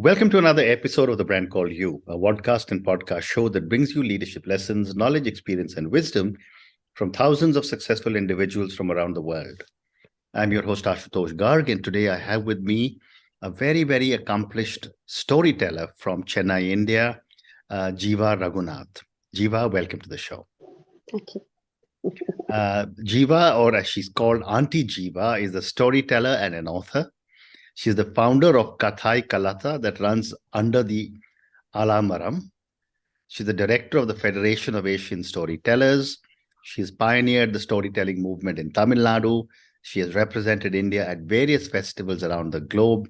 Welcome to another episode of The Brand Called You, a podcast and podcast show that brings you leadership lessons, knowledge, experience, and wisdom from thousands of successful individuals from around the world. I'm your host, Ashutosh Garg, and today I have with me a very, very accomplished storyteller from Chennai, India, Jeeva Raghunath. Jeeva, welcome to the show. Thank you. Jeeva, or as she's called, Aunty Jeeva, is a storyteller and an author. She's the founder of Kathai Kalatta that runs under the Alamaram. She's the director of the Federation of Asian Storytellers. She has pioneered the storytelling movement in Tamil Nadu. She has represented India at various festivals around the globe.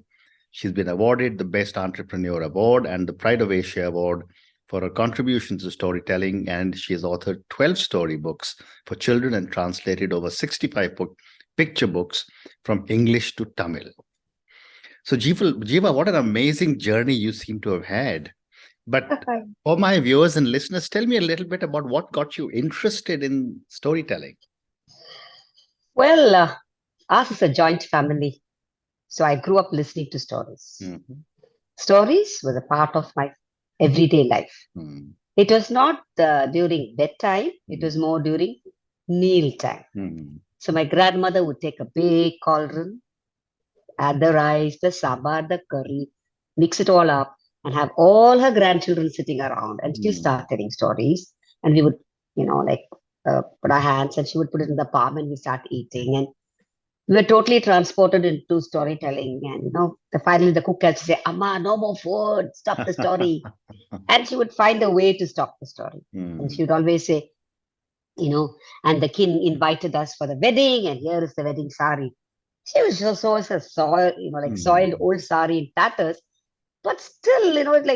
She's been awarded the Best Entrepreneur Award and the Pride of Asia Award for her contributions to storytelling, and she has authored 12 storybooks for children and translated over 65 picture books from English to Tamil. So, Jeeva, what an amazing journey you seem to have had. But for my viewers and listeners, tell me a little bit about what got you interested in storytelling. Well, ours is a joint family. So I grew up listening to stories. Mm-hmm. Stories were a part of my everyday life. Mm-hmm. It was not during bedtime. It was more during meal time. Mm-hmm. So my grandmother would take a big cauldron, add the rice, the sambar, the curry, mix it all up, and have all her grandchildren sitting around. And she'll start telling stories. And we would, put our hands, and she would put it in the palm, and we start eating. And we were totally transported into storytelling. And, finally the cook had to say, Amma, no more food, stop the story. And she would find a way to stop the story. And she would always say, and the king invited us for the wedding, and here is the wedding sari. She was just always a soiled old sari in tatters, but still,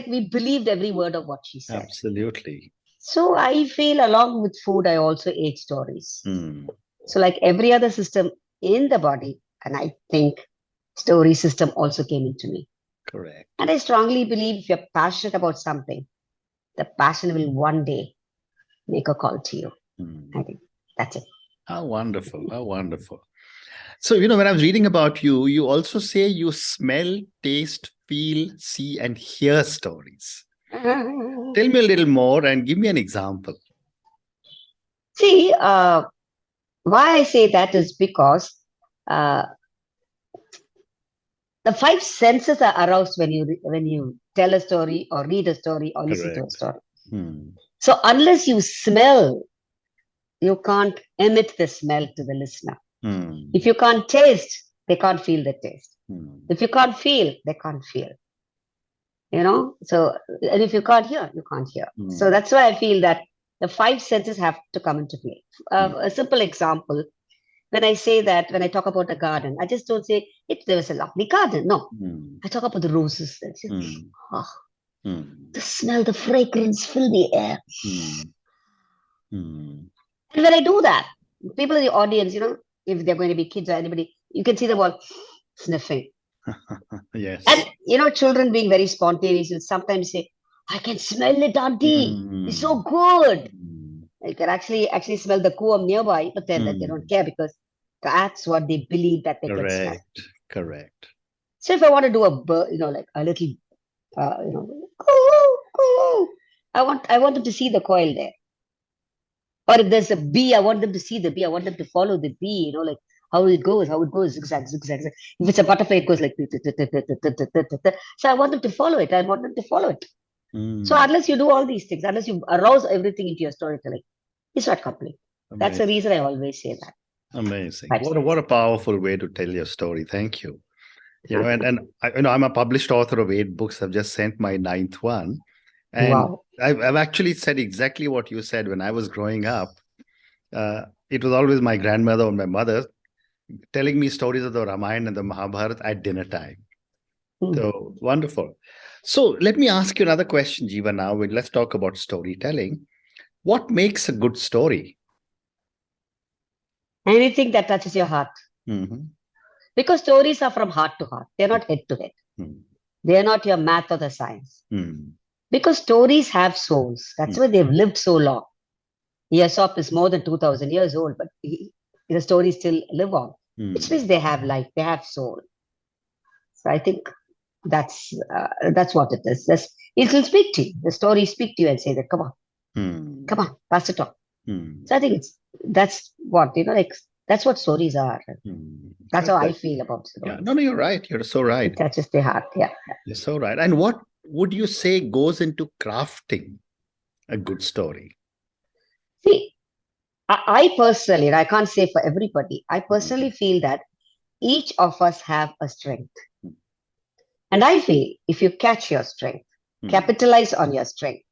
we believed every word of what she said. Absolutely. So I feel along with food, I also ate stories. So like every other system in the body, and I think story system also came into me. Correct. And I strongly believe if you're passionate about something, the passion will one day make a call to you. I think that's it. How wonderful. How wonderful. So, when I was reading about you, you also say you smell, taste, feel, see, and hear stories. Tell me a little more and give me an example. See, why I say that is because the five senses are aroused when you tell a story or read a story or listen to a story. So unless you smell, you can't emit the smell to the listener. If you can't taste, they can't feel the taste. If you can't feel, they can't feel. So, and if you can't hear, you can't hear. So that's why I feel that the five senses have to come into play. A simple example, when I say that, when I talk about a garden, I just don't say, there was a lovely garden. No, I talk about the roses. The smell, the fragrance fill the air. And when I do that, people in the audience, if they're going to be kids or anybody, you can see them all sniffing. Yes. And, children being very spontaneous will sometimes say, I can smell it, Auntie. It's so good. You can actually smell the coom nearby, but then they don't care because that's what they believe that they can smell. Correct. So if I want to do a bird, like a little, I want them to see the coil there. Or if there's a bee, I want them to see the bee. I want them to follow the bee, like how it goes, zigzag. If it's a butterfly, it goes like, so I want them to follow it. So unless you do all these things, unless you arouse everything into your storytelling, it's not complete. Amazing. That's the reason I always say that. Amazing. What a powerful way to tell your story. Thank you. And I'm a published author of 8 books. I've just sent my 9th one. And wow. I've actually said exactly what you said when I was growing up. It was always my grandmother or my mother telling me stories of the Ramayana and the Mahabharata at dinner time. So wonderful. So let me ask you another question, Jeeva, now. Let's talk about storytelling. What makes a good story? Anything that touches your heart. Because stories are from heart to heart. They're not head to head. They're not your math or the science. Because stories have souls. That's why they've lived so long. Aesop is more than 2,000 years old, but the stories still live on. Which means they have life, they have soul. So I think That's what it is. It will speak to you. The story speak to you and say that, come on, pass it on. So I think that's what, like, that's what stories are. That's how I feel about stories. Yeah. No, you're right. You're so right. It touches the heart. Yeah. You're so right. And what would you say goes into crafting a good story? See, I personally, and I can't say for everybody, I personally feel that each of us have a strength. And I feel if you catch your strength, capitalize on your strength,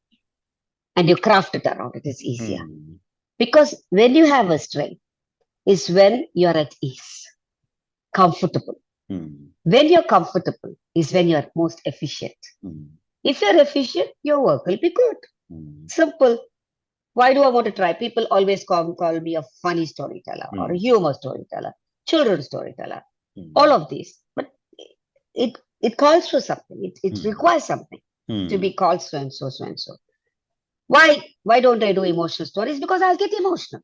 and you craft it around, it is easier. Because when you have a strength, is when you're at ease, comfortable. When you're comfortable is when you're most efficient. If you're efficient, your work will be good. Simple. Why do I want to try? People always call me a funny storyteller or a humor storyteller, children's storyteller, all of these. But it calls for something. It requires something to be called so and so, so and so. Why don't I do emotional stories? Because I'll get emotional.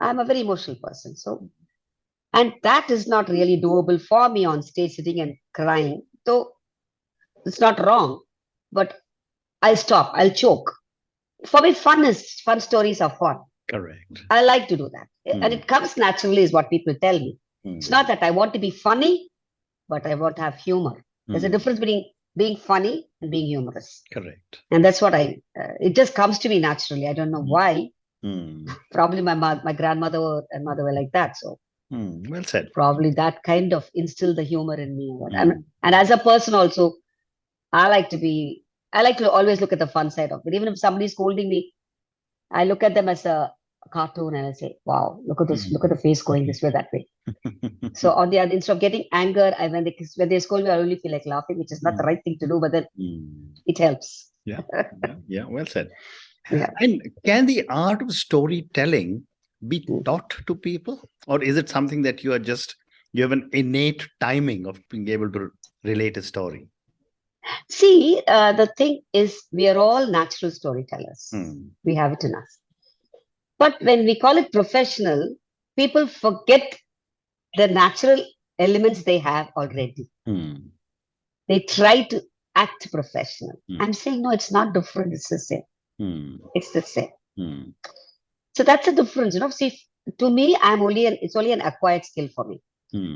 I'm a very emotional person. So, and that is not really doable for me on stage, sitting and crying. So it's not wrong, but I'll stop. I'll choke. For me, fun stories are fun. Correct. I like to do that. And it comes naturally is what people tell me. It's not that I want to be funny, but I want to have humor. There's a difference between being funny and being humorous. Correct. And that's what it just comes to me naturally. I don't know why. Probably my grandmother and mother were like that. So well said. Probably that kind of instilled the humor in me. And as a person also, I like to always look at the fun side of it. Even if somebody's scolding me, I look at them as a cartoon and I say, wow, look at this, look at the face going this way, that way. So on the other, instead of getting anger, when they scold me, I only feel like laughing, which is not the right thing to do, but then it helps. Yeah, well said. Yeah. And can the art of storytelling be taught to people? Or is it something that you have an innate timing of being able to relate a story? See, the thing is, we are all natural storytellers. We have it in us. But when we call it professional, people forget the natural elements they have already. They try to act professional. I'm saying, no, it's not different. It's the same. It's the same. So that's the difference. See, to me, it's only an acquired skill for me.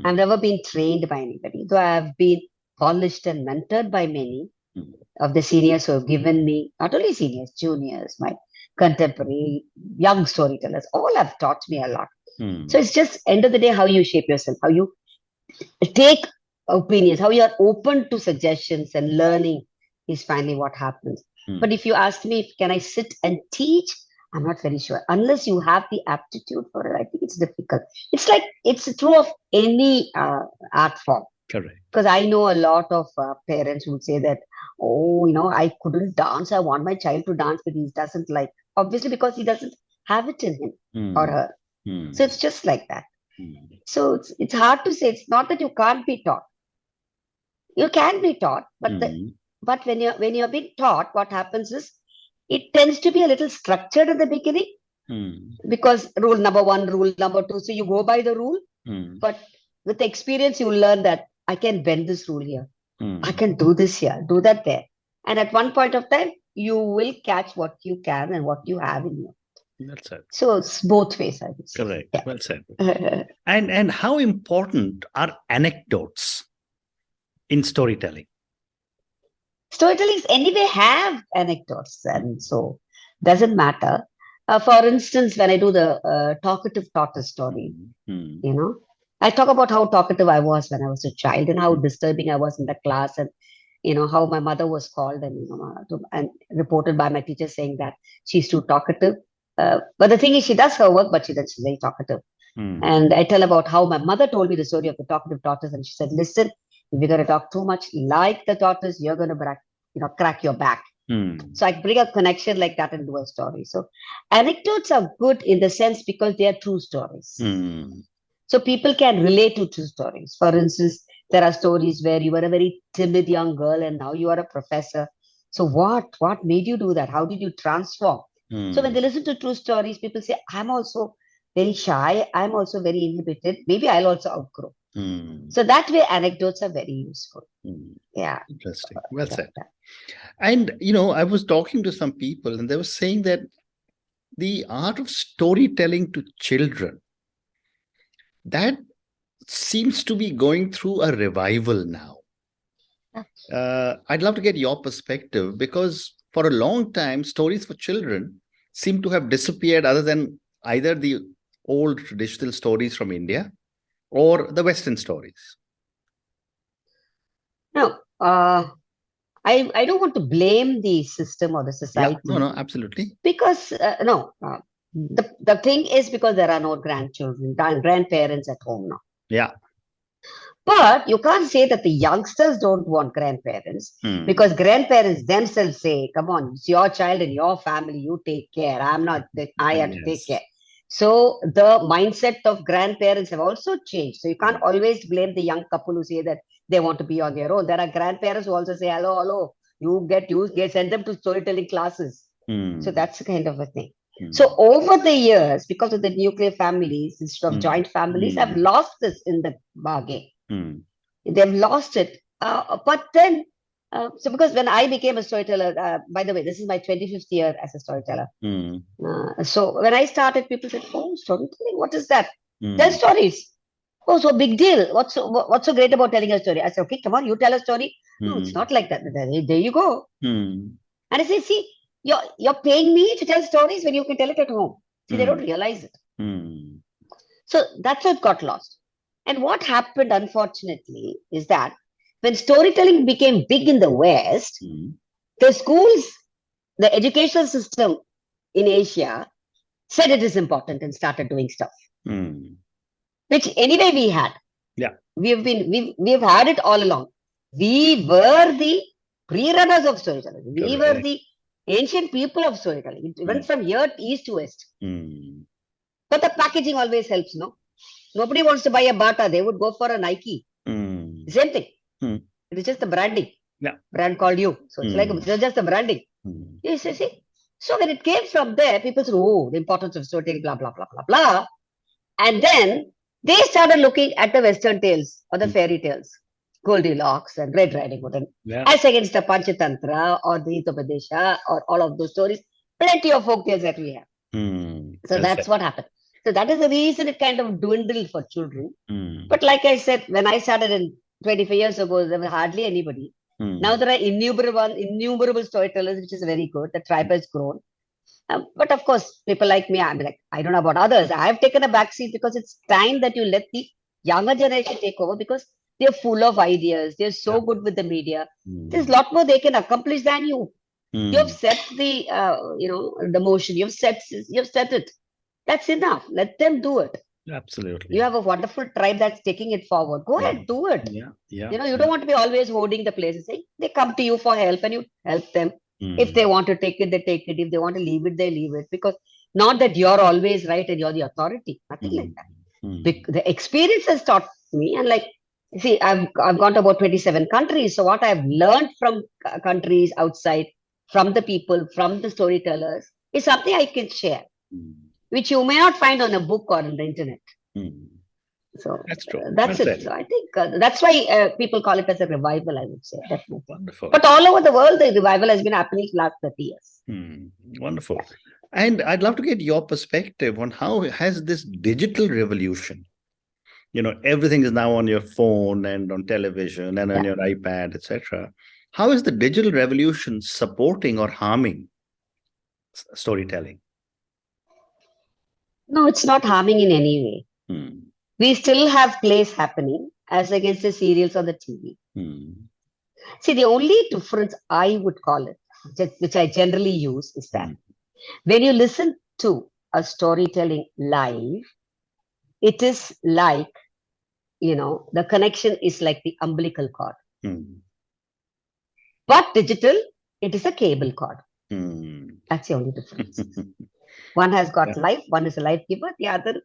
I've never been trained by anybody, though I have been polished and mentored by many of the seniors who have given me, not only seniors, juniors, my contemporary, young storytellers, all have taught me a lot. So it's just, end of the day, how you shape yourself, how you take opinions, how you are open to suggestions and learning is finally what happens. But if you ask me, can I sit and teach? I'm not very sure. Unless you have the aptitude for it, I think it's difficult. It's true of any art form. Correct. Because I know a lot of parents who would say that, I couldn't dance. I want my child to dance, but he doesn't like. Obviously, because he doesn't have it in him or her. So it's just like that. So it's hard to say. It's not that you can't be taught. You can be taught, but when you're being taught, what happens is it tends to be a little structured at the beginning. Because rule number 1, rule number 2. So you go by the rule, but with experience, you learn that I can bend this rule here. I can do this here, do that there. And at one point of time, you will catch what you can and what you have in you. That's it. So it's both ways, I would say. Correct. Yeah. Well said. And how important are anecdotes in storytelling? Storytellings anyway have anecdotes, and so doesn't matter. For instance, when I do the talkative tortoise story, I talk about how talkative I was when I was a child and how disturbing I was in the class, and how my mother was called and reported by my teacher saying that she's too talkative. But the thing is, she does her work, but she's very talkative. And I tell about how my mother told me the story of the talkative tortoise, and she said, "Listen, if you're going to talk too much like the tortoise, you're going to crack your back." So I bring a connection like that and do a story. So anecdotes are good in the sense because they are true stories. So people can relate to true stories. For instance, there are stories where you were a very timid young girl and now you are a professor. So what made you do that? How did you transform? So when they listen to true stories, people say, I'm also very shy. I'm also very inhibited. Maybe I'll also outgrow. So that way, anecdotes are very useful. Yeah. Interesting. Well said. And, I was talking to some people and they were saying that the art of storytelling to children, that seems to be going through a revival now. I'd love to get your perspective, because for a long time, stories for children seem to have disappeared, other than either the old traditional stories from India or the Western stories. No, I don't want to blame the system or the society. Yeah, no, absolutely. Because, the thing is, because there are no grandchildren, grandparents at home now. Yeah. But you can't say that the youngsters don't want grandparents, because grandparents themselves say, come on, it's your child and your family, you take care. I have to take care. So the mindset of grandparents have also changed. So you can't always blame the young couple who say that they want to be on their own. There are grandparents who also say, hello, send them to storytelling classes. So that's the kind of a thing. So over the years, because of the nuclear families instead of joint families, have lost this in the bargain. They've lost it. But then, so because when I became a storyteller, by the way, this is my 25th year as a storyteller. So when I started, people said, oh, storytelling, what is that? Tell stories. Oh, so big deal. What's so great about telling a story? I said, okay, come on, you tell a story. No, it's not like that. There you go. And I say, see, you're paying me to tell stories when you can tell it at home. See, they don't realize it. So that's what got lost. And what happened, unfortunately, is that when storytelling became big in the West, the schools, the educational system in Asia said it is important and started doing stuff, which anyway we had. Yeah, we've had it all along. We were the pre-runners of storytelling. We were the ancient people of storytelling. It went from here east to west. But the packaging always helps, no? Nobody wants to buy a Bata. They would go for a Nike. Same thing. It is just the branding. Yeah. Brand called you. So it's like just the branding. You see? So when it came from there, people said, oh, the importance of storytelling, blah, blah, blah, blah, blah. And then they started looking at the Western tales or the fairy tales, Goldilocks and Red Riding Hood, as against the Panchatantra or the Hitopadesha or all of those stories. Plenty of folk tales that we have. So that's what happened. So that is the reason it kind of dwindled for children. But like I said, when I started in 25 years ago, there was hardly anybody. Now there are innumerable storytellers, which is very good. The tribe has grown. But of course, people like me, I'm like, I don't know about others. I have taken a backseat because it's time that you let the younger generation take over, because they're full of ideas. They're so good with the media. There's a lot more they can accomplish than you. You've set the, the motion. You've set it. That's enough. Let them do it. Absolutely. You have a wonderful tribe that's taking it forward. Go ahead, do it. You don't want to be always holding the places. They come to you for help and you help them. If they want to take it, they take it. If they want to leave it, they leave it. Because not that you're always right and you're the authority. Nothing like that. The experience has taught me, and see, I've gone to about 27 countries. So what I've learned from countries outside, from the people, from the storytellers, is something I can share, which you may not find on a book or on the internet. So that's true. That's it. So I think that's why people call it as a revival, I would say. Definitely. Wonderful. But all over the world, the revival has been happening for the last 30 years. Wonderful. And I'd love to get your perspective on how has this digital revolution, everything is now on your phone and on television and on your iPad, etc. How is the digital revolution supporting or harming storytelling? No, it's not harming in any way. We still have plays happening as against the serials on the TV. See, the only difference I would call it, which I generally use, is that when you listen to a storytelling live, it is like, the connection is like the umbilical cord. But digital, it is a cable cord. That's the only difference. One has got life, one is a life giver, the other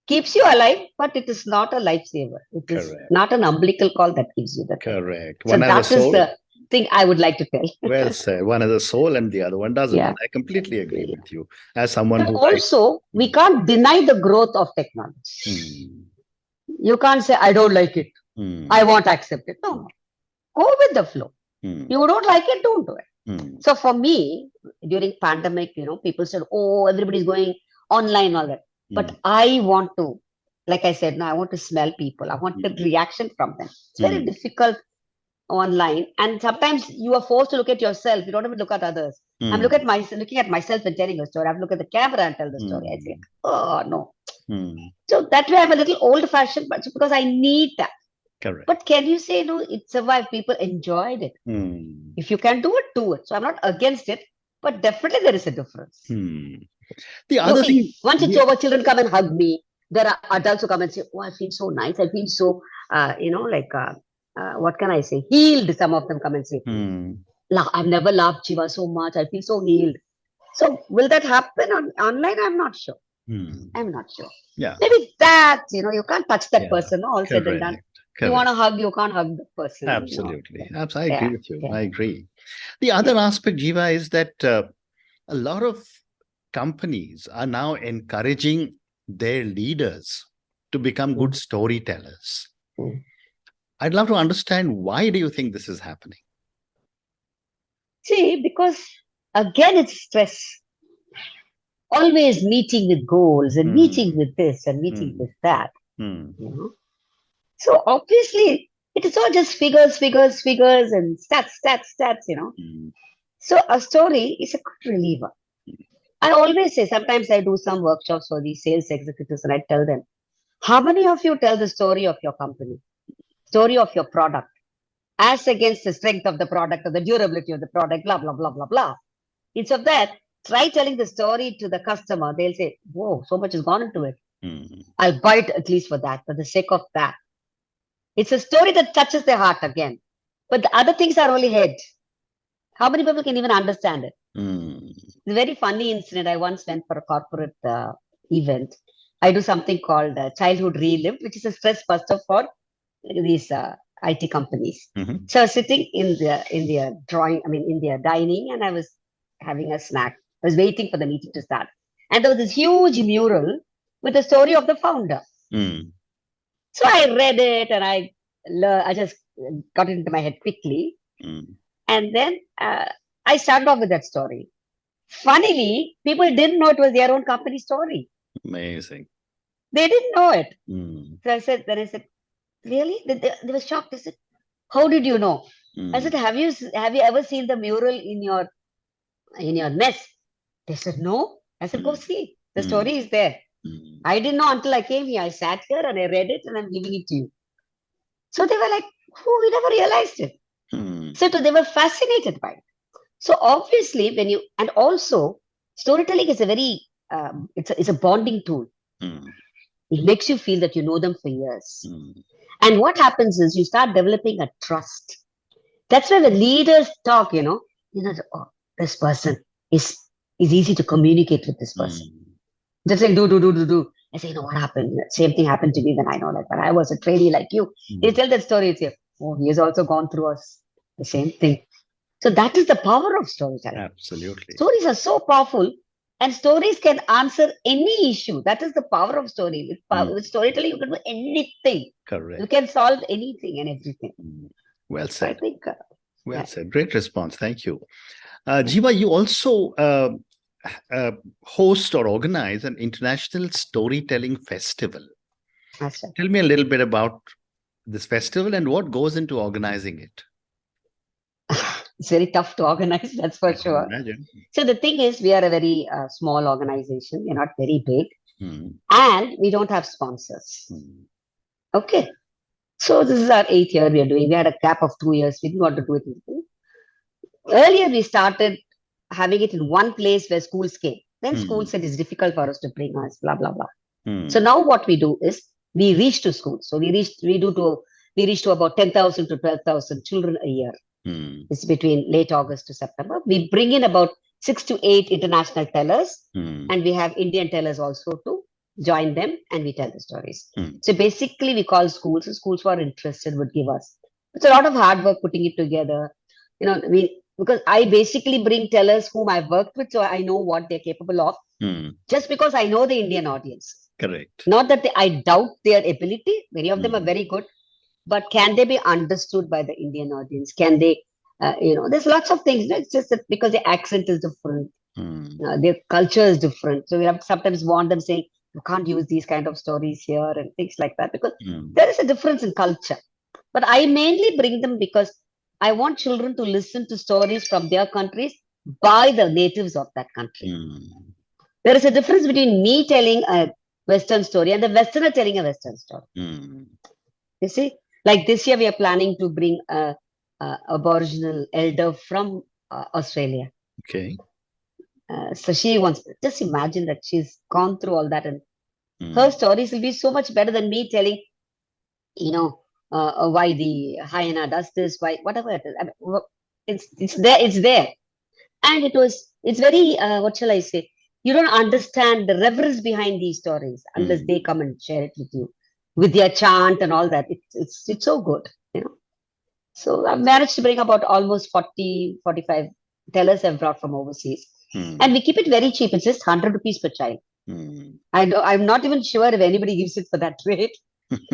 keeps you alive, but it is not a lifesaver. It is not an umbilical cord that gives you the correct. So that is the thing I would like to tell. Well said. One has a soul and the other one doesn't. I completely agree with you. As someone but also, we can't deny the growth of technology. You can't say, I don't like it. I won't accept it. No. Go with the flow. You don't like it, don't do it. So for me, during pandemic, people said, oh, everybody's going online, all that. But I want to, like I said, no, I want to smell people. I want the reaction from them. It's very difficult online. And sometimes you are forced to look at yourself. You don't even look at others. I'm looking at myself and telling a story. I look at the camera and tell the story. I say, oh, no. So that way I'm a little old fashioned, but because I need that. Correct. But can you say, no, it survived? People enjoyed it. If you can do it, do it. So I'm not against it, but definitely there is a difference. The other thing, once it's over, children come and hug me. There are adults who come and say, oh, I feel so nice. I feel so, what can I say? Healed. Some of them come and say, I've never loved Jeeva so much. I feel so healed. So will that happen online? I'm not sure. I'm not sure. Yeah. Maybe that, you can't touch that person. All said and done. You want to hug, you can't hug the person. Absolutely. I agree with you. I agree. The other aspect, Jeeva, is that a lot of companies are now encouraging their leaders to become good storytellers. I'd love to understand, why do you think this is happening? See, because again, it's stress. Always meeting with goals and meeting with this and meeting with that. So obviously, it is all just figures and stats. So a story is a good reliever. I always say, sometimes I do some workshops for these sales executives and I tell them, how many of you tell the story of your company, story of your product, as against the strength of the product or the durability of the product, blah, blah, blah, blah, blah. Instead of that, try telling the story to the customer. They'll say, whoa, so much has gone into it. I'll buy it at least for that, for the sake of that. It's a story that touches their heart again. But the other things are only head. How many people can even understand it? It's a very funny incident. I once went for a corporate event. I do something called Childhood Relived, which is a stress buster for these IT companies. So I was sitting in their dining, and I was having a snack. I was waiting for the meeting to start. And there was this huge mural with the story of the founder. So I read it and I just got it into my head quickly. And then I started off with that story. Funnily, people didn't know it was their own company story. Amazing. They didn't know it. So I said, really? They were shocked. They said, how did you know? I said, have you ever seen the mural in your mess? They said, no. I said, go see. The story is there. I didn't know until I came here. I sat here and I read it and I'm giving it to you. So they were like, oh, we never realized it. So they were fascinated by it. So obviously, and also storytelling is a very, it's a bonding tool. It makes you feel that you know them for years. And what happens is you start developing a trust. That's where the leaders talk, oh, this person is easy to communicate with this person. Just like do. I say, what happened? Same thing happened to me when I know that. But I was a trainee like you. You tell that story, it's oh, he has also gone through the same thing. So that is the power of storytelling. Absolutely. Stories are so powerful, and stories can answer any issue. That is the power of story. With storytelling, you can do anything. Correct. You can solve anything and everything. Well said. So I think. Well said. Great response. Thank you. Jeeva, you also host or organize an international storytelling festival. That's right. Tell me a little bit about this festival and what goes into organizing it. It's very tough to organize, that's for sure. Imagine. So the thing is, we are a very small organization. We're not very big. And we don't have sponsors. Okay. So this is our 8th year we are doing. We had a gap of 2 years. We didn't want to do it. Earlier, we started having it in one place where schools came. Then schools said it's difficult for us to bring us, blah, blah, blah. So now what we do is we reach to schools. So we reach to about 10,000 to 12,000 children a year. It's between late August to September. We bring in about 6 to 8 international tellers, and we have Indian tellers also to join them, and we tell the stories. So basically, we call schools. So schools who are interested would give us. It's a lot of hard work putting it together. Because I basically bring tellers whom I've worked with, so I know what they're capable of. Just because I know the Indian audience. Correct. Not that I doubt their ability. Many of them are very good, but can they be understood by the Indian audience? Can they, there's lots of things. It's just that because the accent is different, their culture is different. So we have to sometimes warn them saying, you can't use these kind of stories here and things like that because there is a difference in culture. But I mainly bring them because I want children to listen to stories from their countries by the natives of that country. There is a difference between me telling a Western story and the Westerner telling a Western story. You see, like this year we are planning to bring a Aboriginal elder from Australia. Okay. So she wants, just imagine that she's gone through all that, and her stories will be so much better than me telling, why the hyena does this, why whatever it is. I mean, it's there, and it's very what shall I say? You don't understand the reverence behind these stories unless they come and share it with you, with their chant and all that. It's so good, So I've managed to bring about almost 40, 45 tellers I've brought from overseas. And we keep it very cheap. It's just 100 rupees per child. I'm not even sure if anybody gives it for that rate.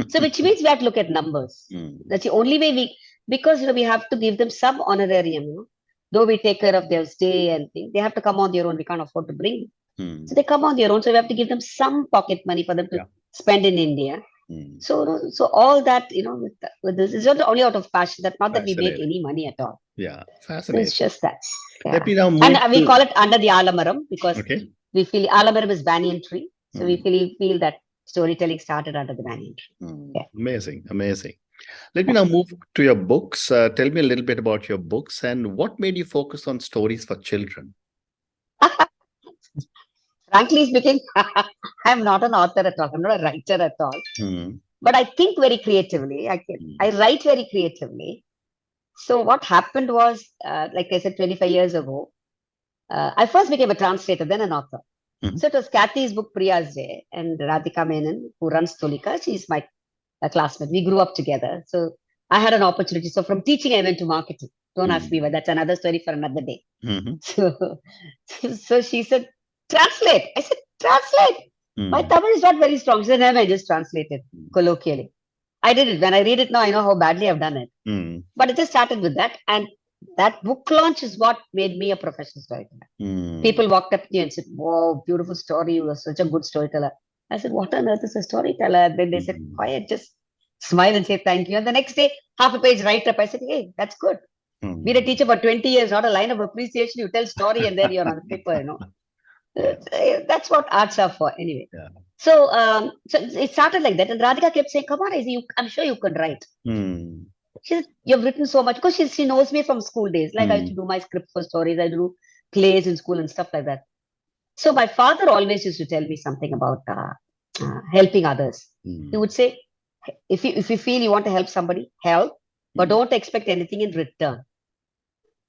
So which means we have to look at numbers. That's the only way because we have to give them some honorarium, Though we take care of their stay and things, they have to come on their own. We can't afford to bring them. So they come on their own. So we have to give them some pocket money for them to spend in India. So all that, with this, it's not only out of passion, that not that we make any money at all. Yeah, So fascinating. it's just that. Let me now move and we call it under the Alamaram because we feel Alamaram is banyan tree. So we feel that storytelling started under the banyan tree. Amazing. Let me now move to your books. Tell me a little bit about your books and what made you focus on stories for children. Frankly speaking, I'm not an author at all. I'm not a writer at all. But I think very creatively. I write very creatively. So what happened was, like I said, 25 years ago, I first became a translator, then an author. So it was Kathy's book, Priya's Day, and Radhika Menon, who runs Tulika. She's my classmate. We grew up together. So I had an opportunity. So from teaching, I went to marketing. Don't ask me why. That's another story for another day. So she said, translate. I said, translate. My Tamil is not very strong. She said, no, I just translated colloquially. I did it. When I read it now, I know how badly I've done it. But it just started with that. And that book launch is what made me a professional storyteller. People walked up to me and said, wow, beautiful story. You were such a good storyteller. I said, what on earth is a storyteller? And then they said, quiet, just smile and say thank you. And the next day, half a page write-up. I said, hey, that's good. Been a teacher for 20 years, not a line of appreciation. You tell story and then you're on paper, That's what arts are for anyway. So it started like that. And Radhika kept saying, come on, I'm sure you can write. She said, you've written so much. Because she knows me from school days. Like I used to do my script for stories. I do plays in school and stuff like that. So my father always used to tell me something about helping others. He would say, if you feel you want to help somebody, help, but don't expect anything in return.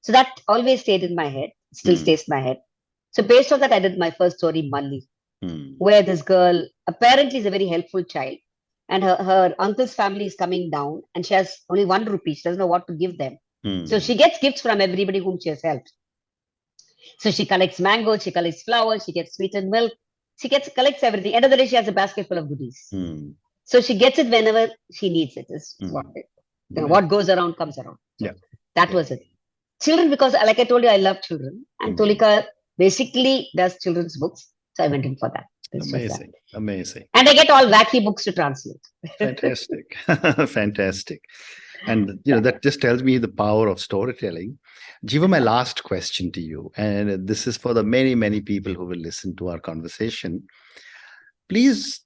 So that always stayed in my head, still stays in my head. So based on that, I did my first story, Malli, where this girl apparently is a very helpful child. And her uncle's family is coming down and she has only 1 rupee. She doesn't know what to give them. So she gets gifts from everybody whom she has helped. So she collects mangoes, she collects flowers, she gets sweetened milk. She collects everything. End of the day, she has a basket full of goodies. So she gets it whenever she needs it. What goes around comes around. So that was it. Children, because like I told you, I love children. And Tulika basically does children's books. So I went in for that. Amazing. And I get all wacky books to translate. Fantastic. Fantastic. And, that just tells me the power of storytelling. Jeeva, my last question to you, and this is for the many, many people who will listen to our conversation. Please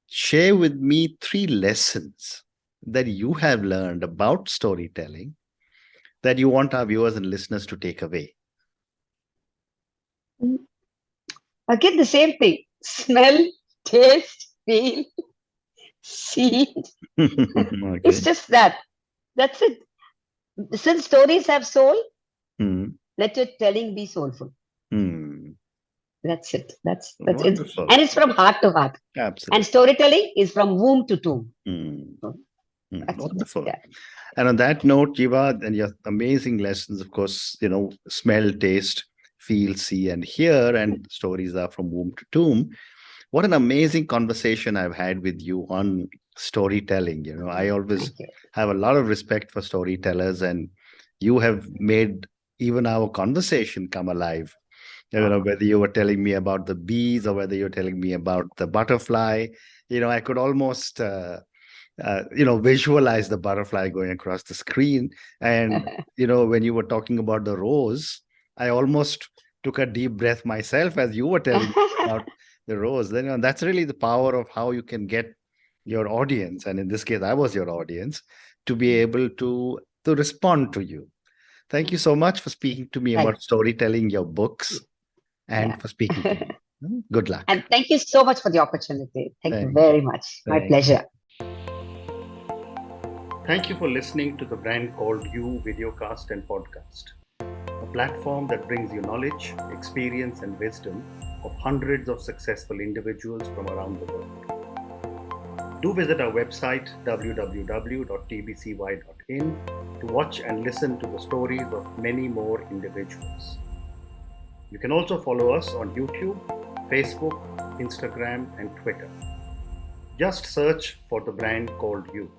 share with me 3 lessons that you have learned about storytelling that you want our viewers and listeners to take away. Again, the same thing. Smell, taste, feel, see. It's just that. That's it. Since stories have soul, let your telling be soulful. That's it. That's it. And it's from heart to heart. Absolutely. And storytelling is from womb to tomb. Wonderful. And on that note, Jeeva, and your amazing lessons, of course, smell, taste, feel, see, and hear, and stories are from womb to tomb. What an amazing conversation I've had with you on storytelling. I always Thank you. have a lot of respect for storytellers, and you have made even our conversation come alive. Whether you were telling me about the bees or whether you're telling me about the butterfly, I could almost visualize the butterfly going across the screen. And when you were talking about the rose, I almost took a deep breath myself as you were telling me about the rose. Then that's really the power of how you can get your audience, and in this case I was your audience, to be able to respond to you. Thank you so much for speaking to me about storytelling, your books, and for speaking to me. Good luck. And thank you so much for the opportunity. Thank you Thank very much. My Thank pleasure. Thank you for listening to the Brand Called You videocast and podcast, a platform that brings you knowledge, experience, and wisdom of hundreds of successful individuals from around the world. Do visit our website www.tbcy.in to watch and listen to the stories of many more individuals. You can also follow us on YouTube, Facebook, Instagram, and Twitter. Just search for the Brand Called You.